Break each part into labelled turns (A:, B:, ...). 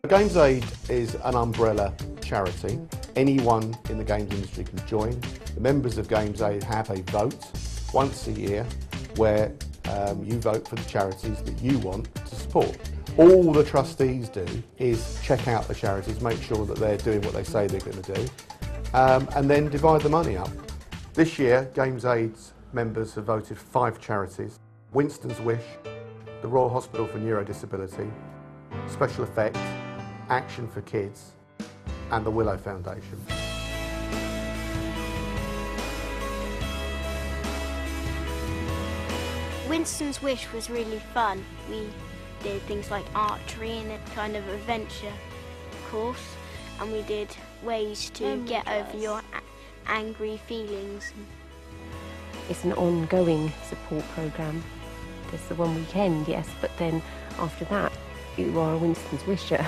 A: GamesAid is an umbrella charity. Anyone in the games industry can join. The members of GamesAid have a vote once a year where you vote for the charities that you want to support. All the trustees do is check out the charities, make sure that they're doing what they say they're going to do, and then divide the money up. This year, GamesAid's members have voted 5 charities: Winston's Wish, the Royal Hospital for Neuro-disability, Special Effects, Action for Kids, and the Willow Foundation.
B: Winston's Wish was really fun. We did things like archery and a kind of adventure course, and we did ways to get over your angry feelings.
C: It's an ongoing support programme. There's the one weekend, yes, but then after that, you are a Winston's Wisher.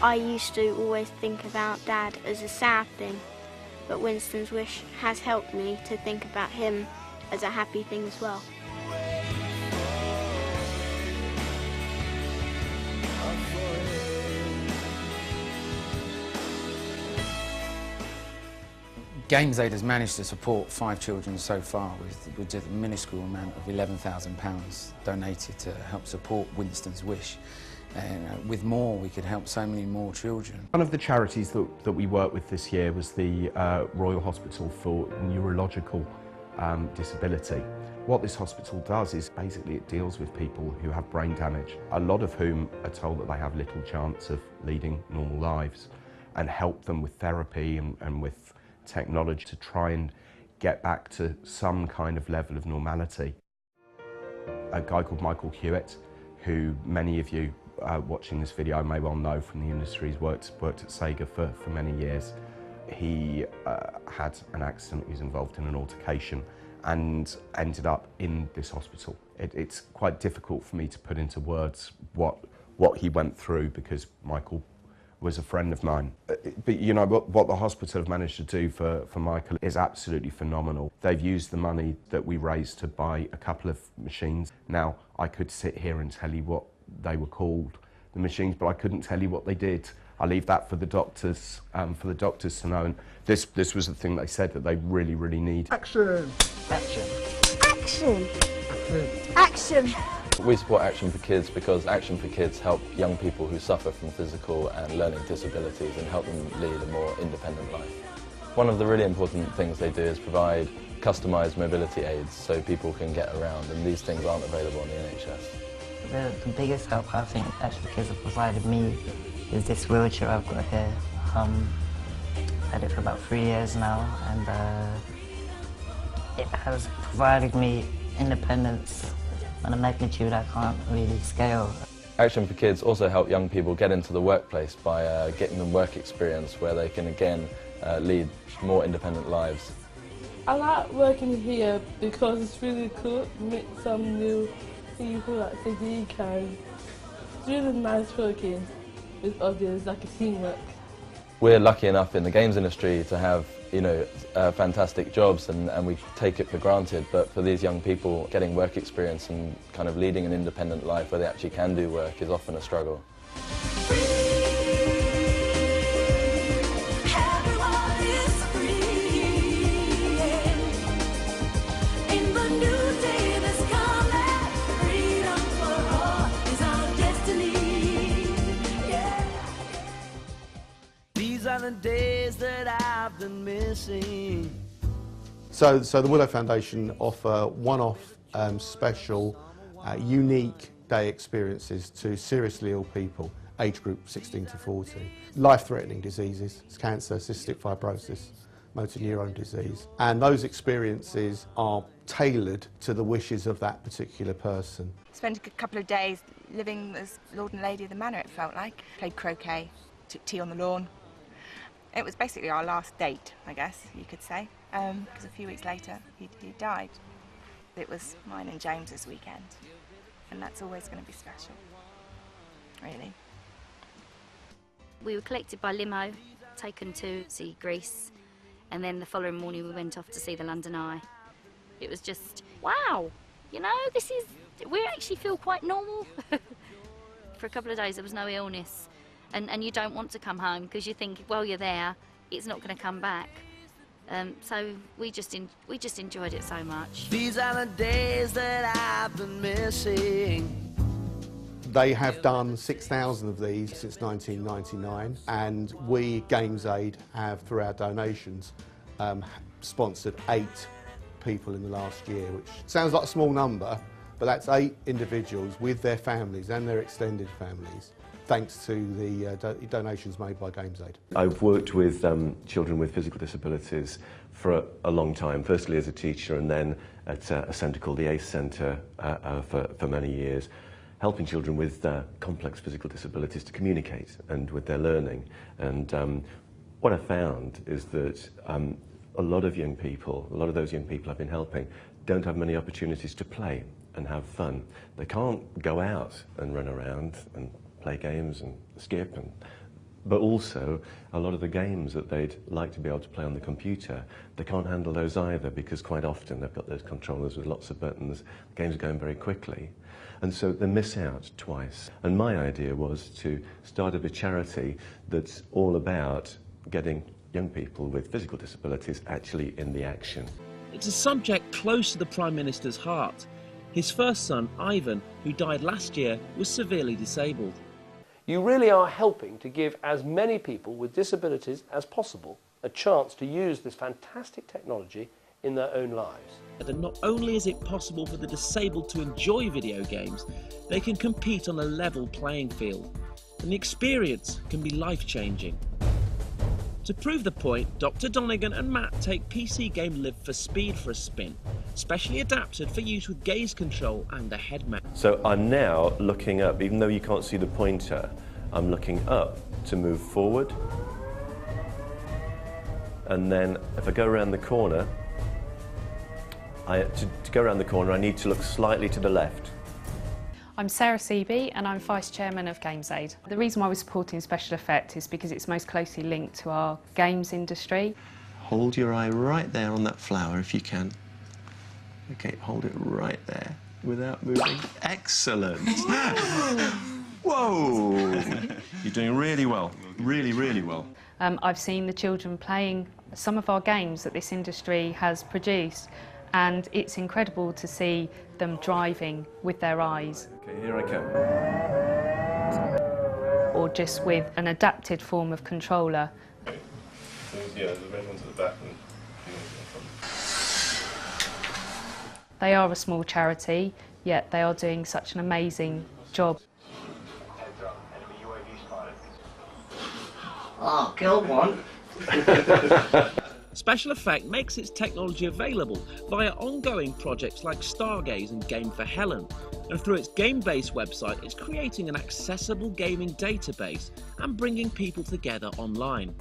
B: I used to always think about Dad as a sad thing, but Winston's Wish has helped me to think about him as a happy thing as well.
D: GamesAid has managed to support 5 children so far with a minuscule amount of £11,000 donated to help support Winston's Wish. And with more, we could help so many more children.
E: One of the charities that we worked with this year was the Royal Hospital for Neurological Disability. What this hospital does is basically it deals with people who have brain damage, a lot of whom are told that they have little chance of leading normal lives, and help them with therapy and with technology to try and get back to some kind of level of normality. A guy called Michael Hewitt, who many of you watching this video may well know from the industry. He's worked at Sega for many years. He had an accident, he was involved in an altercation and ended up in this hospital. It's quite difficult for me to put into words what he went through, because Michael was a friend of mine. But you know, what the hospital have managed to do for Michael is absolutely phenomenal. They've used the money that we raised to buy a couple of machines. Now, I could sit here and tell you what they were called, the machines, but I couldn't tell you what they did. I leave that for the doctors to know. And this was the thing they said that they really, really need.
F: Action!
G: Action!
B: Action! Action!
G: We support Action for Kids because Action for Kids help young people who suffer from physical and learning disabilities and help them lead a more independent life. One of the really important things they do is provide customised mobility aids so people can get around, and these things aren't available on the NHS.
H: The biggest help I think Action for Kids have provided me is this wheelchair I've got here. I've had it for about 3 years now, and it has provided me independence on a magnitude I can't really scale.
G: Action for Kids also help young people get into the workplace by getting them work experience where they can again lead more independent lives.
I: I like working here because it's really cool to meet some new people at the weekend. It's really nice working with others, like a teamwork.
G: We're lucky enough in the games industry to have, you know, fantastic jobs, and we take it for granted, but for these young people, getting work experience and kind of leading an independent life where they actually can do work is often a struggle.
J: The days that I've been missing.
A: So the Willow Foundation offer one-off, special, unique day experiences to seriously ill people, age group 16 to 40. Life-threatening diseases, cancer, cystic fibrosis, motor neuron disease. And those experiences are tailored to the wishes of that particular person.
K: Spent a couple of days living as Lord and Lady of the Manor, it felt like. Played croquet, took tea on the lawn. It was basically our last date, I guess you could say, because a few weeks later he died. It was mine and James's weekend, and that's always going to be special, really.
L: We were collected by limo
F: taken to see Greece, and then the following morning we went off to see the London Eye. It was just, wow, you know, we actually feel quite normal. For a couple of days there was no illness, and you don't want to come home because you think, well, you're there, it's not going to come back. So we just enjoyed it so much.
J: These are the days that I've been missing.
A: They have done 6,000 of these since 1999, and we, GamesAid, have, through our donations, sponsored 8 people in the last year, which sounds like a small number, but that's 8 individuals with their families and their extended families, thanks to the donations made by GamesAid.
L: I've worked with children with physical disabilities for a long time, firstly as a teacher and then at a centre called the ACE Centre for many years, helping children with complex physical disabilities to communicate and with their learning. And what I found is that a lot of those young people I've been helping don't have many opportunities to play and have fun. They can't go out and run around and play games and skip, but also a lot of the games that they'd like to be able to play on the computer, they can't handle those either, because quite often they've got those controllers with lots of buttons, the games are going very quickly, and so they miss out twice. And my idea was to start up a charity that's all about getting young people with physical disabilities actually in the action.
M: It's a subject close to the Prime Minister's heart. His first son, Ivan, who died last year, was severely disabled.
N: You really are helping to give as many people with disabilities as possible a chance to use this fantastic technology in their own lives.
M: And not only is it possible for the disabled to enjoy video games, they can compete on a level playing field, and the experience can be life-changing. To prove the point, Dr. Donegan and Matt take PC game Live for Speed for a spin, specially adapted for use with gaze control and a head mount.
L: So I'm now looking up, even though you can't see the pointer, I'm looking up to move forward. And then if I go around the corner, to go around the corner I need to look slightly to the left.
O: I'm Sarah Seaby and I'm Vice Chairman of GamesAid. The reason why we're supporting special effect is because it's most closely linked to our games industry.
P: Hold your eye right there on that flower if you can. Okay, hold it right there without moving. Excellent! Whoa! You're doing really well, really, really well.
O: I've seen the children playing some of our games that this industry has produced, and it's incredible to see them driving with their eyes.
L: Okay, here I come.
O: Or just with an adapted form of controller.
L: Yeah, the red one's at the back.
O: They are a small charity, yet they are doing such an amazing job.
J: Oh, killed one.
M: Special Effect makes its technology available via ongoing projects like Stargaze and Game for Helen, and through its game-based website it's creating an accessible gaming database and bringing people together online.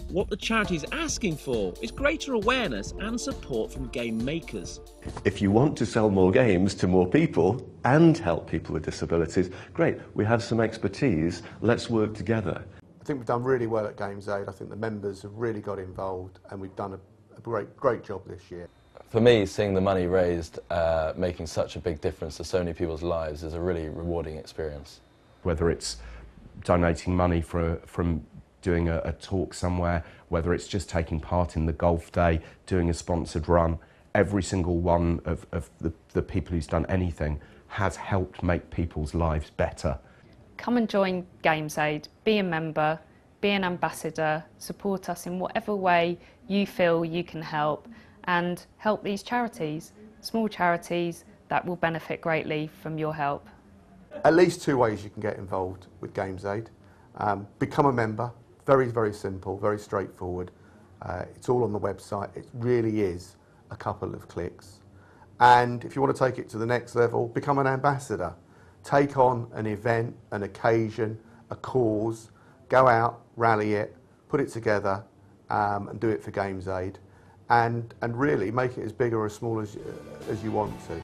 M: What the charity is asking for is greater awareness and support from game makers.
L: If you want to sell more games to more people and help people with disabilities, great, we have some expertise, let's work together.
A: I think we've done really well at GamesAid. I think the members have really got involved and we've done a great job this year.
G: For me, seeing the money raised making such a big difference to so many people's lives is a really rewarding experience.
E: Whether it's donating money from doing a talk somewhere, whether it's just taking part in the golf day, doing a sponsored run, every single one of the people who's done anything has helped make people's lives better.
O: Come and join GamesAid, be a member, be an ambassador, support us in whatever way you feel you can help, and help these charities, small charities that will benefit greatly from your help.
A: At least 2 ways you can get involved with GamesAid. Become a member, very, very simple, very straightforward. It's all on the website, it really is a couple of clicks. And if you want to take it to the next level, become an ambassador. Take on an event, an occasion, a cause, go out, rally it, put it together and do it for GamesAid, and really make it as big or as small as you want to.